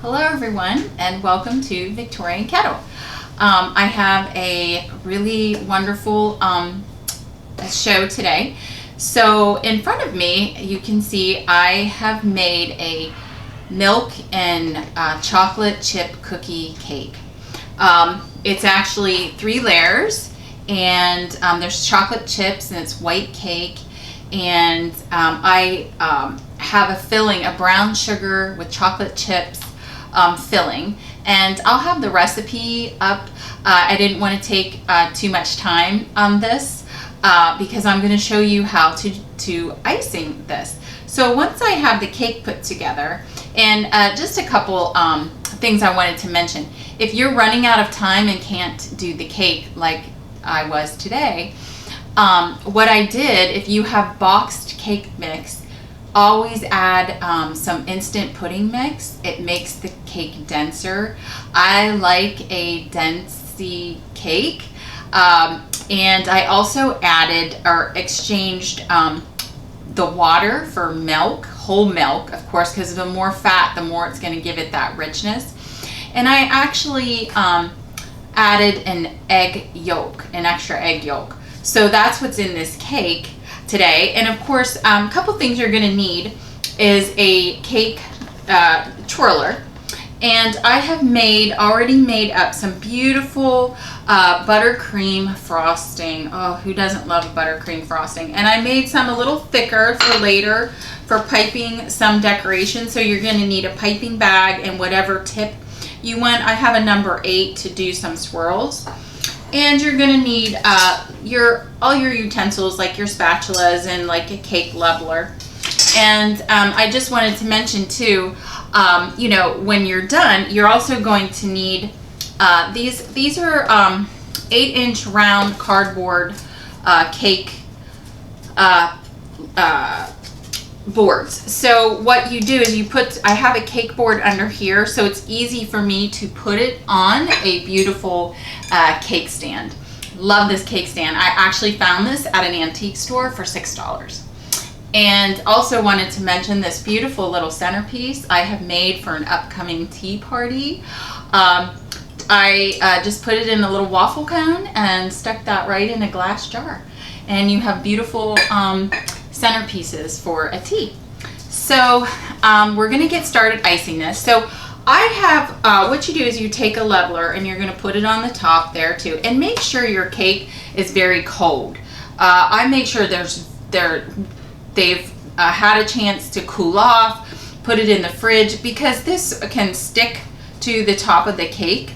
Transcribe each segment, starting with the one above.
Hello everyone and welcome to Victorian Kettle. I have a really wonderful show today. So in front of me you can see I have made a milk and chocolate chip cookie cake. It's actually 3 layers and there's chocolate chips and it's white cake, and I have a filling, a brown sugar with chocolate chips filling, and I'll have the recipe up. I didn't want to take too much time on this because I'm going to show you how to icing this. So once I have the cake put together, and just a couple things I wanted to mention. If you're running out of time and can't do the cake like I was today, what I did, if you have boxed cake mix, always add some instant pudding mix. It makes the cake denser. I like a densey cake. And I also added or exchanged the water for milk, whole milk, of course, because the more fat, the more it's going to give it that richness. And I actually added an egg yolk, an extra egg yolk. So that's what's in this cake today. And of course, a couple things you're going to need is a cake twirler, and I have already made up some beautiful buttercream frosting. Oh, who doesn't love buttercream frosting? And I made some a little thicker for later for piping some decoration. So you're going to need a piping bag and whatever tip you want. I have a number 8 to do some swirls. And you're going to need all your utensils, like your spatulas and like a cake leveler. And I just wanted to mention too, you know, when you're done, you're also going to need these are 8-inch round cardboard cake boards. So what you do is I have a cake board under here, so it's easy for me to put it on a beautiful cake stand. Love this cake stand. I actually found this at an antique store for $6. And also wanted to mention this beautiful little centerpiece I have made for an upcoming tea party. I just put it in a little waffle cone and stuck that right in a glass jar. And you have beautiful centerpieces for a tea. So we're going to get started icing this. So I have, what you do is you take a leveler and you're going to put it on the top there too, and make sure your cake is very cold. I make sure they've had a chance to cool off, put it in the fridge, because this can stick to the top of the cake.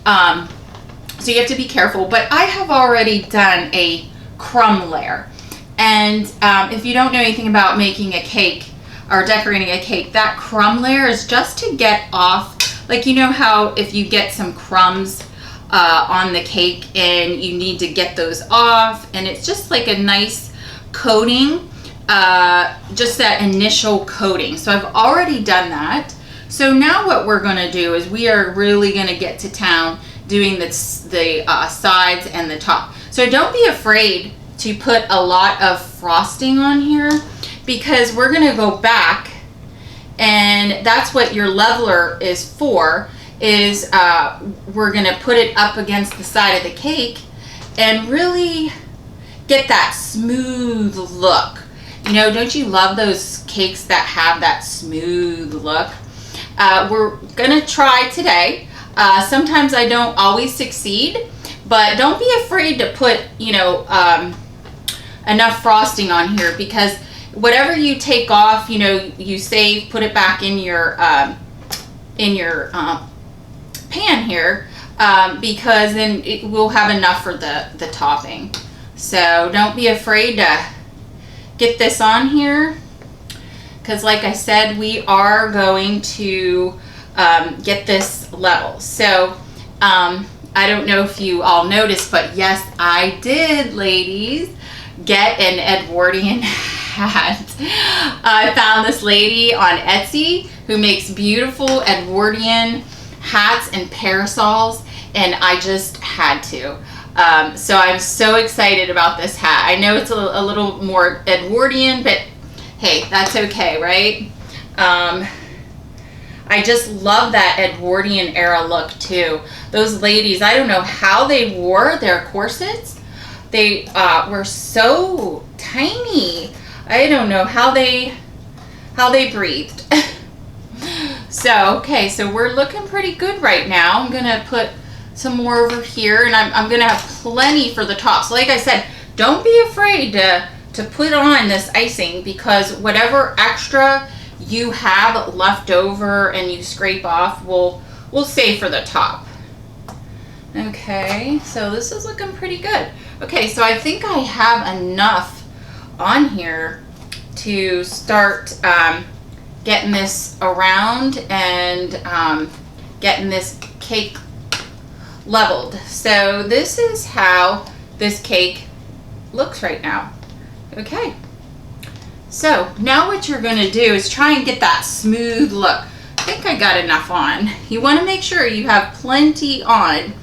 So you have to be careful, but I have already done a crumb layer. And if you don't know anything about making a cake or decorating a cake, that crumb layer is just to get off, like, you know how if you get some crumbs on the cake and you need to get those off, and it's just like a nice coating, just that initial coating. So I've already done that. So now what we're going to do is we are really going to get to town doing the sides and the top. So don't be afraid to put a lot of frosting on here, because we're going to go back, and that's what your leveler is for, is we're going to put it up against the side of the cake and really get that smooth look. You know, don't you love those cakes that have that smooth look? We're going to try today. Sometimes I don't always succeed, but don't be afraid to put, you know, enough frosting on here, because whatever you take off, you know, you save, put it back in your pan here, because then it will have enough for the topping. So don't be afraid to get this on here, because like I said, we are going to get this level. So I don't know if you all noticed, but yes, I did, ladies, get an Edwardian hat. I found this lady on Etsy who makes beautiful Edwardian hats and parasols, and I just had to. So I'm so excited about this hat. I know it's a little more Edwardian, but hey, that's okay, right? I just love that Edwardian era look too. Those ladies, I don't know how they wore their corsets. They were so tiny. I don't know how they breathed. So, okay, so we're looking pretty good right now. I'm gonna put some more over here, and I'm gonna have plenty for the top. So like I said, don't be afraid to put on this icing, because whatever extra you have left over and you scrape off, we'll save for the top. Okay, so this is looking pretty good. Okay, so I think I have enough on here to start getting this around and getting this cake leveled. So this is how this cake looks right now. Okay, so now what you're going to do is try and get that smooth look. I think I got enough on. You want to make sure you have plenty on.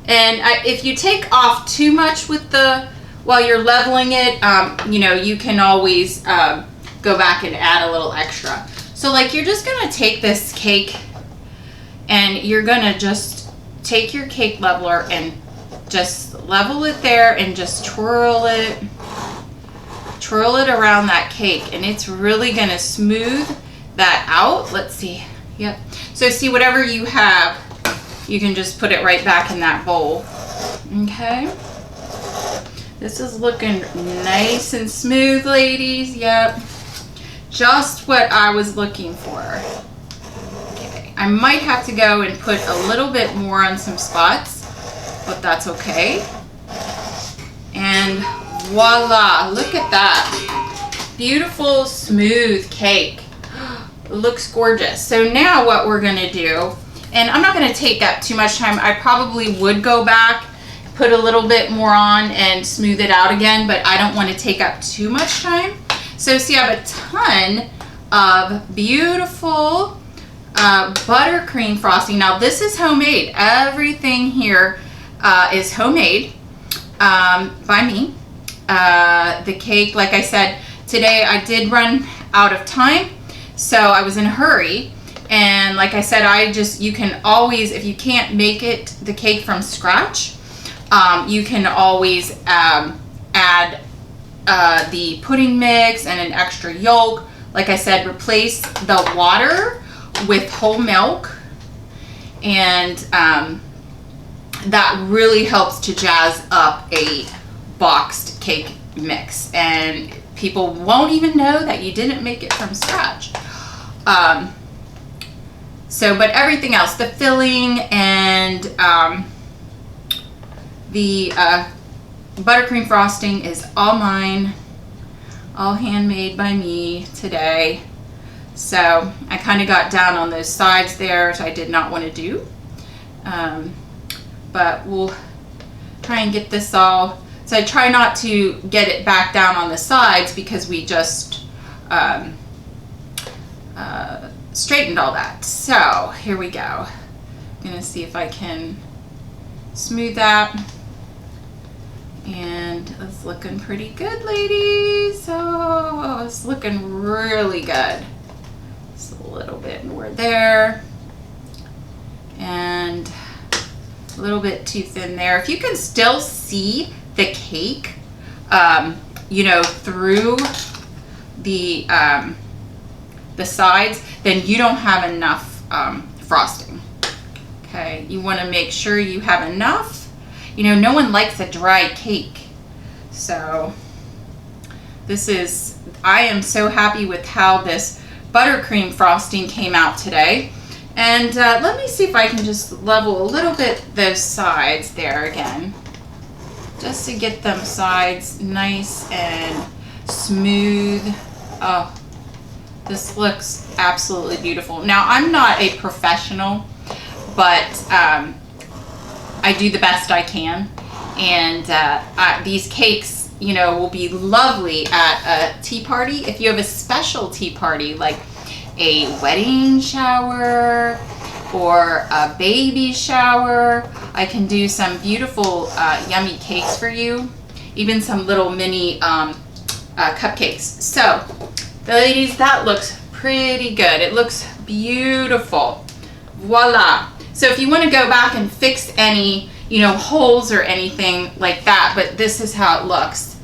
And if you take off too much with while you're leveling it, you know, you can always go back and add a little extra. So like, you're just going to take this cake and you're going to just take your cake leveler and just level it there and just twirl it around that cake, and it's really going to smooth that out. Let's see. Yep. So see, whatever you have, you can just put it right back in that bowl. Okay. This is looking nice and smooth, ladies. Yep. Just what I was looking for. Okay. I might have to go and put a little bit more on some spots, but that's okay. And voila, look at that. Beautiful, smooth cake. It looks gorgeous. So now what we're gonna do, and I'm not gonna take up too much time. I probably would go back, put a little bit more on and smooth it out again, but I don't want to take up too much time. So see, I have a ton of beautiful buttercream frosting. Now this is homemade. Everything here is homemade by me. The cake, like I said, today I did run out of time, so I was in a hurry. And like I said, you can always, if you can't make it, the cake from scratch, you can always add the pudding mix and an extra yolk. Like I said, replace the water with whole milk, and that really helps to jazz up a boxed cake mix, and people won't even know that you didn't make it from scratch. But everything else, the filling and the buttercream frosting is all mine, all handmade by me today. So I kind of got down on those sides there, which I did not want to do. But we'll try and get this all. So I try not to get it back down on the sides because we just straightened all that. So here we go. I'm gonna see if I can smooth that. And it's looking pretty good, ladies. Oh, it's looking really good. Just a little bit more there. And a little bit too thin there. If you can still see the cake, you know, through the sides, then you don't have enough frosting. Okay, you want to make sure you have enough. You know, no one likes a dry cake. So I am so happy with how this buttercream frosting came out today. And let me see if I can just level a little bit those sides there again, just to get them sides nice and smooth. Oh, this looks absolutely beautiful. Now, I'm not a professional, but I do the best I can. And these cakes, you know, will be lovely at a tea party. If you have a special tea party, like a wedding shower or a baby shower, I can do some beautiful yummy cakes for you, even some little mini cupcakes. So ladies, that looks pretty good. It looks beautiful. Voila. So if you want to go back and fix any, you know, holes or anything like that, but this is how it looks.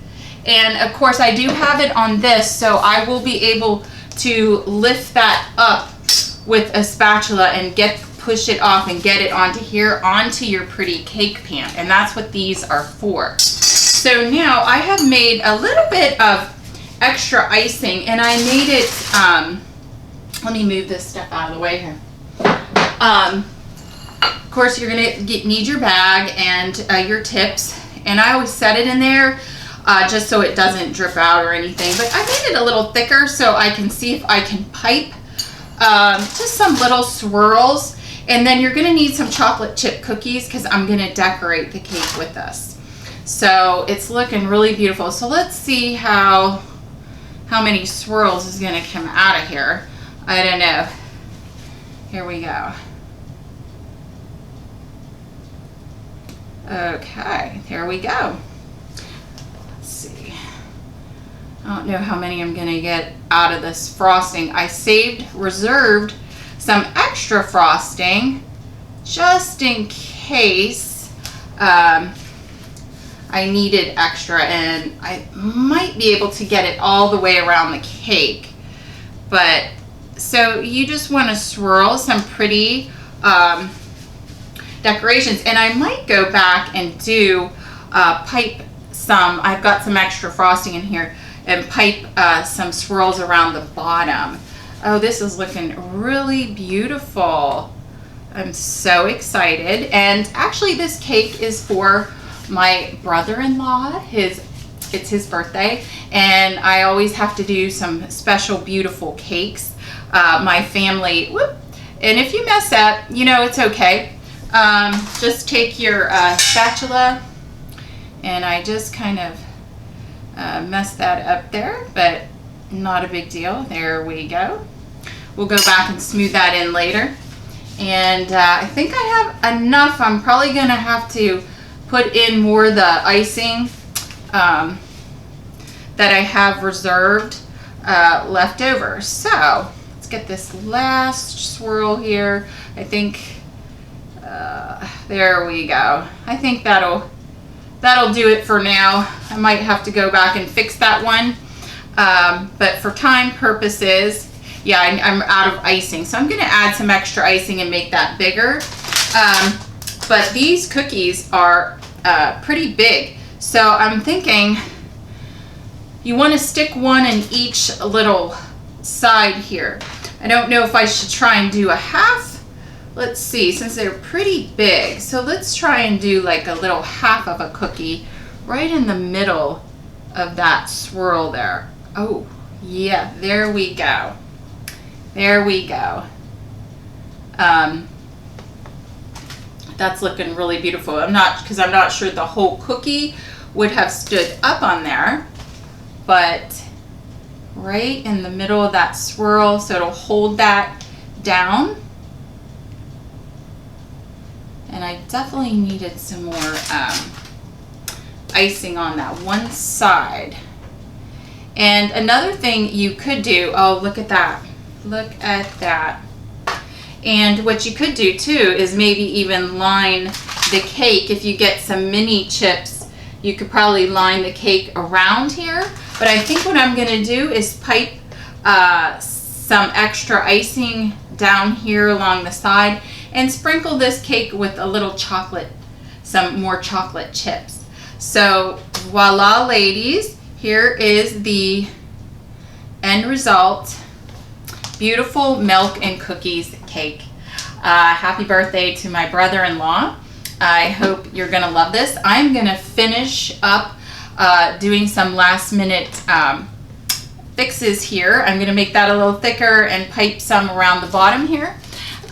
And of course I do have it on this, so I will be able to lift that up with a spatula and push it off and get it onto here, onto your pretty cake pan. And that's what these are for. So now I have made a little bit of extra icing, and I made it, let me move this stuff out of the way here. Of course, you're gonna need your bag and your tips, and I always set it in there just so it doesn't drip out or anything. But I made it a little thicker so I can see if I can pipe just some little swirls. And then you're gonna need some chocolate chip cookies because I'm gonna decorate the cake with this. So it's looking really beautiful. So let's see how many swirls is gonna come out of here. I don't know. Here we go. Okay, there we go. Let's see. I don't know how many I'm gonna get out of this frosting. I reserved some extra frosting just in case I needed extra, and I might be able to get it all the way around the cake. But so you just want to swirl some pretty decorations, and I might go back and do pipe some. I've got some extra frosting in here, and pipe some swirls around the bottom. Oh, this is looking really beautiful. I'm so excited. And actually this cake is for my brother-in-law. It's his birthday, and I always have to do some special beautiful cakes. My family, and if you mess up, you know, it's okay. Just take your spatula, and I just kind of messed that up there, but not a big deal. There we go. We'll go back and smooth that in later. And I think I have enough. I'm probably gonna have to put in more of the icing that I have reserved left over. So let's get this last swirl here. I think there we go. I think that'll do it for now. I might have to go back and fix that one, but for time purposes, yeah, I'm out of icing, so I'm gonna add some extra icing and make that bigger. But these cookies are pretty big, so I'm thinking you want to stick one in each little side here. I don't know if I should try and do a half. Let's see, since they're pretty big, so let's try and do like a little half of a cookie right in the middle of that swirl there. Oh yeah, there we go. There we go. That's looking really beautiful. Because I'm not sure the whole cookie would have stood up on there, but right in the middle of that swirl, so it'll hold that down. And I definitely needed some more icing on that one side. And another thing you could do, oh, look at that. Look at that. And what you could do too is maybe even line the cake. If you get some mini chips, you could probably line the cake around here. But I think what I'm gonna do is pipe some extra icing down here along the side and sprinkle this cake with a little chocolate, some more chocolate chips. So voila, ladies, here is the end result. Beautiful milk and cookies cake. Happy birthday to my brother-in-law. I hope you're gonna love this. I'm gonna finish up doing some last minute fixes here. I'm gonna make that a little thicker and pipe some around the bottom here.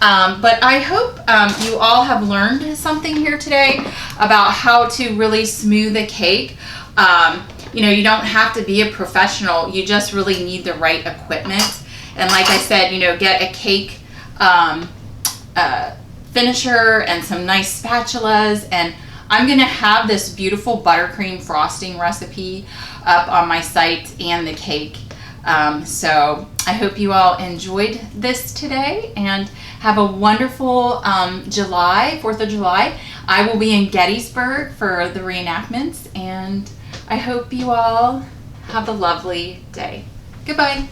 But I hope you all have learned something here today about how to really smooth a cake. You know, you don't have to be a professional. You just really need the right equipment. And like I said, you know, get a cake finisher and some nice spatulas. And I'm going to have this beautiful buttercream frosting recipe up on my site and the cake. So I hope you all enjoyed this today and have a wonderful July, 4th of July. I will be in Gettysburg for the reenactments, and I hope you all have a lovely day. Goodbye.